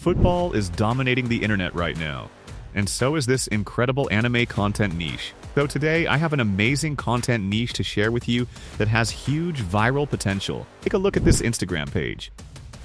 Football is dominating the internet right now, and so is this incredible anime content niche. So today, I have an amazing content niche to share with you that has huge viral potential. Take a look at this Instagram page.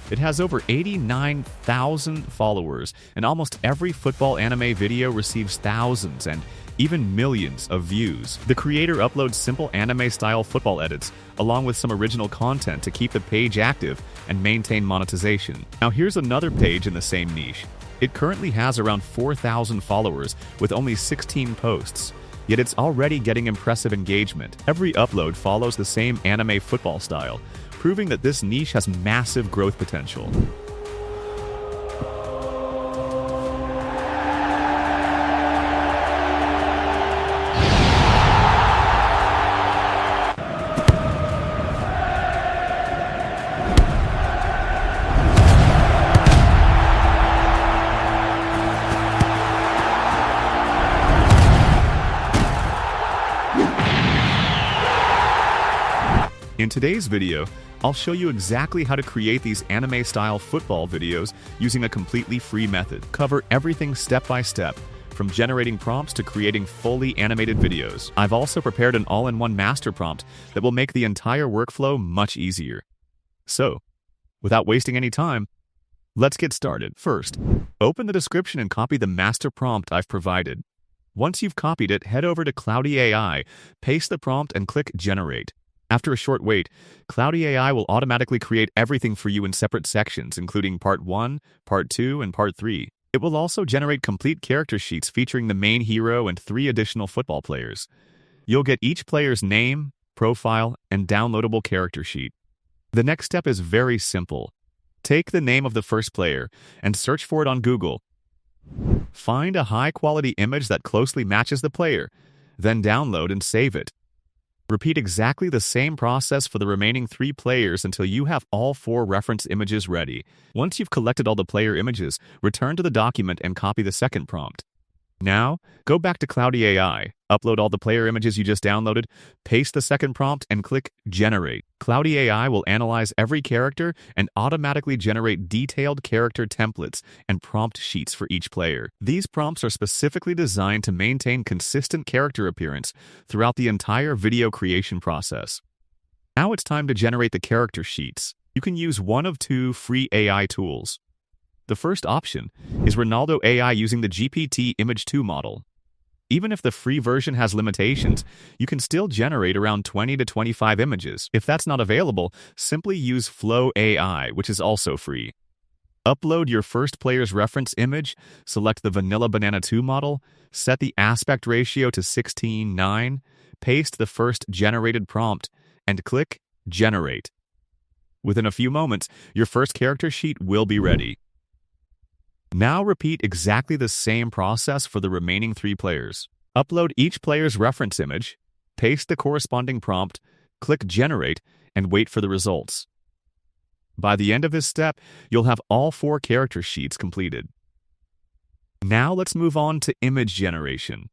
It has over 89,000 followers, and almost every football anime video receives thousands and even millions of views. The creator uploads simple anime-style football edits, along with some original content to keep the page active and maintain monetization. Now here's another page in the same niche. It currently has around 4,000 followers with only 16 posts. Yet it's already getting impressive engagement. Every upload follows the same anime football style, proving that this niche has massive growth potential. In today's video, I'll show you exactly how to create these anime-style football videos using a completely free method. Cover everything step by step, from generating prompts to creating fully animated videos. I've also prepared an all-in-one master prompt that will make the entire workflow much easier. So, without wasting any time, let's get started. First, open the description and copy the master prompt I've provided. Once you've copied it, head over to Claude AI, paste the prompt, and click Generate. After a short wait, Claude AI will automatically create everything for you in separate sections, including Part 1, Part 2, and Part 3. It will also generate complete character sheets featuring the main hero and 3 additional football players. You'll get each player's name, profile, and downloadable character sheet. The next step is very simple. Take the name of the first player and search for it on Google. Find a high-quality image that closely matches the player, then download and save it. Repeat exactly the same process for the remaining 3 players until you have all 4 reference images ready. Once you've collected all the player images, return to the document and copy the second prompt. Now, go back to Claude AI, upload all the player images you just downloaded, paste the second prompt, and click Generate. Claude AI will analyze every character and automatically generate detailed character templates and prompt sheets for each player. These prompts are specifically designed to maintain consistent character appearance throughout the entire video creation process. Now it's time to generate the character sheets. You can use one of 2 free AI tools. The first option is Ronaldo AI using the GPT Image 2 model. Even if the free version has limitations, you can still generate around 20 to 25 images. If that's not available, simply use Flow AI, which is also free. Upload your first player's reference image, select the Vanilla Banana 2 model, set the aspect ratio to 16:9, paste the first generated prompt, and click Generate. Within a few moments, your first character sheet will be ready. Now repeat exactly the same process for the remaining 3 players. Upload each player's reference image, paste the corresponding prompt, click Generate, and wait for the results. By the end of this step, you'll have all 4 character sheets completed. Now let's move on to image generation.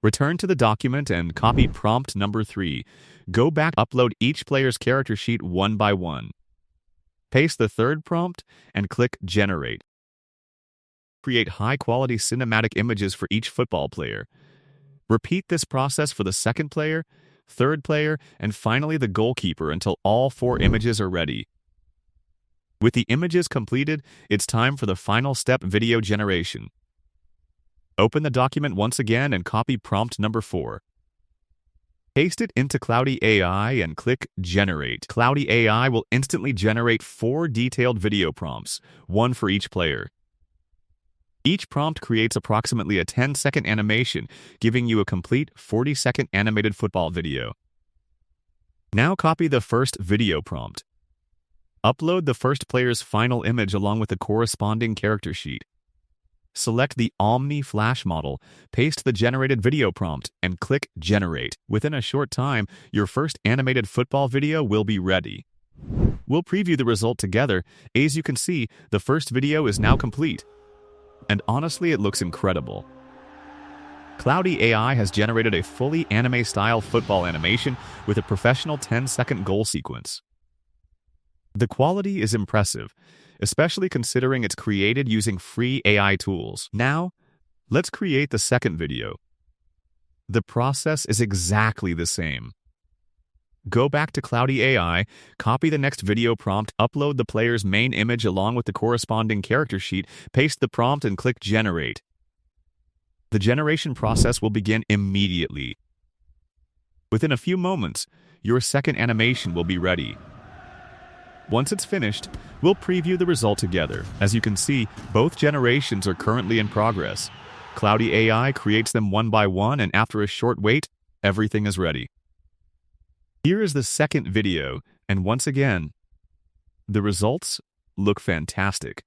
Return to the document and copy prompt number 3. Go back, upload each player's character sheet one by one. Paste the third prompt and click Generate. Create high-quality cinematic images for each football player. Repeat this process for the second player, third player, and finally the goalkeeper until all 4 images are ready. With the images completed, it's time for the final step: video generation. Open the document once again and copy prompt number 4. Paste it into Claude AI and click Generate. Claude AI will instantly generate 4 detailed video prompts, one for each player. Each prompt creates approximately a 10-second animation, giving you a complete 40-second animated football video. Now copy the first video prompt. Upload the first player's final image along with the corresponding character sheet. Select the Omni Flash model, paste the generated video prompt, and click Generate. Within a short time, your first animated football video will be ready. We'll preview the result together. As you can see, the first video is now complete. And honestly, it looks incredible. Claude AI has generated a fully anime-style football animation with a professional 10-second goal sequence. The quality is impressive, especially considering it's created using free AI tools. Now, let's create the second video. The process is exactly the same. Go back to Claude AI, copy the next video prompt, upload the player's main image along with the corresponding character sheet, paste the prompt and click Generate. The generation process will begin immediately. Within a few moments, your second animation will be ready. Once it's finished, we'll preview the result together. As you can see, both generations are currently in progress. Claude AI creates them one by one, and after a short wait, everything is ready. Here is the second video, and once again, the results look fantastic.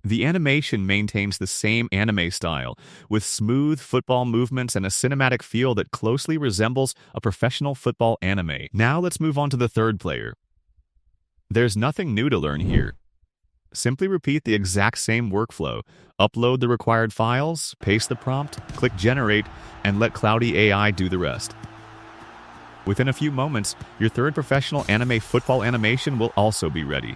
The animation maintains the same anime style, with smooth football movements and a cinematic feel that closely resembles a professional football anime. Now let's move on to the third player. There's nothing new to learn here. Simply repeat the exact same workflow. Upload the required files, paste the prompt, click Generate, and let Claude AI do the rest. Within a few moments, your third professional anime football animation will also be ready.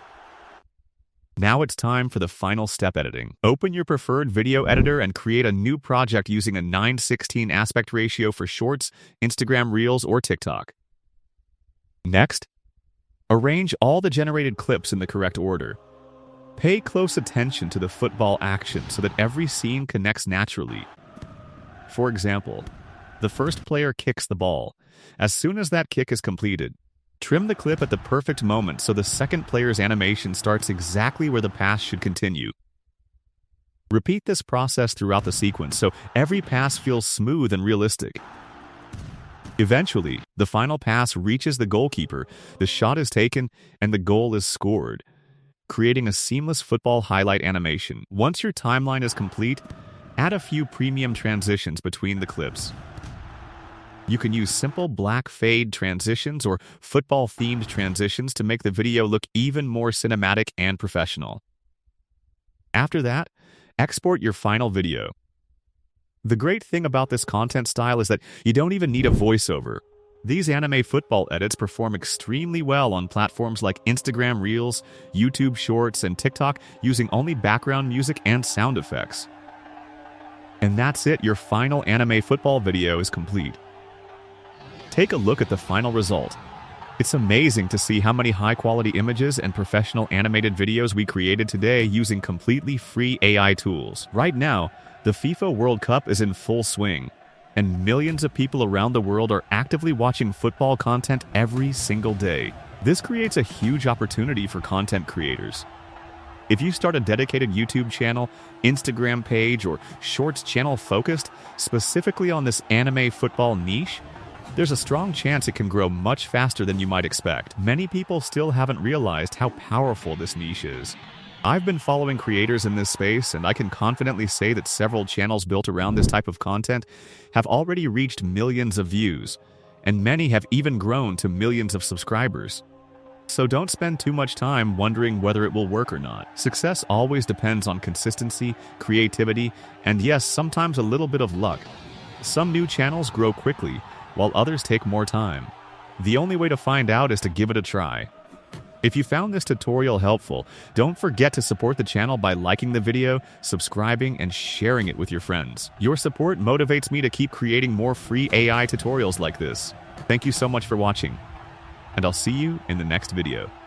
Now it's time for the final step: editing. Open your preferred video editor and create a new project using a 9:16 aspect ratio for Shorts, Instagram Reels, or TikTok. Next, arrange all the generated clips in the correct order. Pay close attention to the football action so that every scene connects naturally. For example, the first player kicks the ball. As soon as that kick is completed, trim the clip at the perfect moment so the second player's animation starts exactly where the pass should continue. Repeat this process throughout the sequence so every pass feels smooth and realistic. Eventually, the final pass reaches the goalkeeper, the shot is taken, and the goal is scored, creating a seamless football highlight animation. Once your timeline is complete, add a few premium transitions between the clips. You can use simple black fade transitions or football-themed transitions to make the video look even more cinematic and professional. After that, export your final video. The great thing about this content style is that you don't even need a voiceover. These anime football edits perform extremely well on platforms like Instagram Reels, YouTube Shorts, and TikTok using only background music and sound effects. And that's it, your final anime football video is complete. Take a look at the final result. It's amazing to see how many high-quality images and professional animated videos we created today using completely free AI tools. Right now, the FIFA World Cup is in full swing, and millions of people around the world are actively watching football content every single day. This creates a huge opportunity for content creators. If you start a dedicated YouTube channel, Instagram page, or Shorts channel focused specifically on this anime football niche, there's a strong chance it can grow much faster than you might expect. Many people still haven't realized how powerful this niche is. I've been following creators in this space, and I can confidently say that several channels built around this type of content have already reached millions of views, and many have even grown to millions of subscribers. So don't spend too much time wondering whether it will work or not. Success always depends on consistency, creativity, and yes, sometimes a little bit of luck. Some new channels grow quickly, while others take more time. The only way to find out is to give it a try. If you found this tutorial helpful, don't forget to support the channel by liking the video, subscribing, and sharing it with your friends. Your support motivates me to keep creating more free AI tutorials like this. Thank you so much for watching, and I'll see you in the next video.